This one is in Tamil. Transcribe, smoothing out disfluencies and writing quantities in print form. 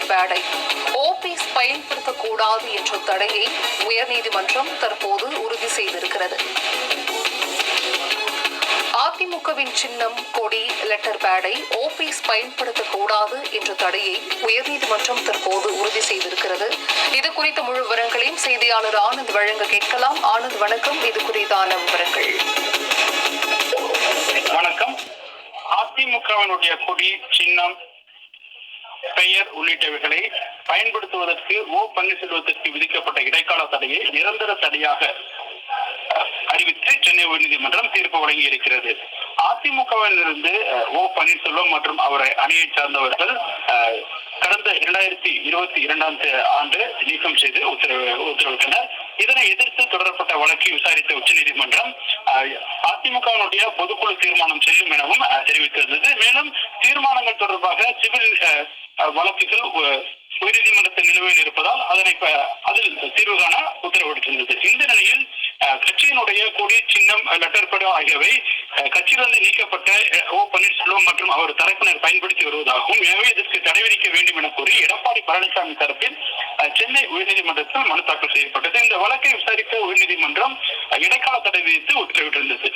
லெட்டர் பேடை ஓபிஎஸ் பயன்படுத்தக்கூடாது என்ற தடையை உயர்நீதிமன்றம் தற்போது உறுதி செய்திருக்கிறது. அதிமுகவின் சின்னம், கொடி, லெட்டர் பேடை ஓபிஎஸ் பயன்படுத்தக்கூடாது என்ற தடையை உயர்நீதிமன்றம் தற்போது உறுதி செய்திருக்கிறது. இது குறித்த முழு விவரங்களையும் செய்தியாளர் ஆனந்த் வழங்க கேட்கலாம். ஆனந்த் வணக்கம். இது குறித்தான விவரங்கள். வணக்கம். அதிமுகவினுடைய கொடி, சின்னம், பெயர் உள்ளிட்டவைகளை பயன்படுத்துவதற்கு ஓ பன்னீர்செல்வத்திற்கு விதிக்கப்பட்ட இடைக்கால தடையை நிரந்தர தடையாக அறிவித்து சென்னை உயர்நீதிமன்றம் தீர்ப்பு வழங்கி இருக்கிறது. அதிமுகவிலிருந்து ஓ பன்னீர்செல்வம் மற்றும் அவரை அணியை சார்ந்தவர்கள் கடந்த 2022 ஆண்டு நீக்கம் செய்து உத்தரவிட்டனர். இதனை எதிர்த்து தொடரப்பட்ட வழக்கை விசாரித்த உச்சநீதிமன்றம் அதிமுகவினுடைய பொதுக்குழு தீர்மானம் செல்லும் எனவும் தெரிவித்திருந்தது. மேலும் தீர்மானங்கள் தொடர்பாக சிவில் வழக்குகள் உயர்நீதிமன்றத்தில் நிலுவையில் இருப்பதால் அதில் தீர்வு காண உத்தரவிட்டிருந்தது. இந்த நிலையில் கட்சியினுடைய கொடி, சின்னம், லெட்டர் பேட் ஆகியவை கட்சியிலிருந்து நீக்கப்பட்ட ஓ பன்னீர்செல்வம் மற்றும் அவர் தரப்பினர் பயன்படுத்தி வருவதாகவும், எனவே இதற்கு தடை விதிக்க வேண்டும் என கூறி எடப்பாடி பழனிசாமி தரப்பில் சென்னை உயர்நீதிமன்றத்தில் மனு தாக்கல் செய்யப்பட்டது. இந்த வழக்கை விசாரித்த உயர்நீதிமன்றம் இடைக்கால தடை விதித்து உத்தரவிட்டிருந்தது.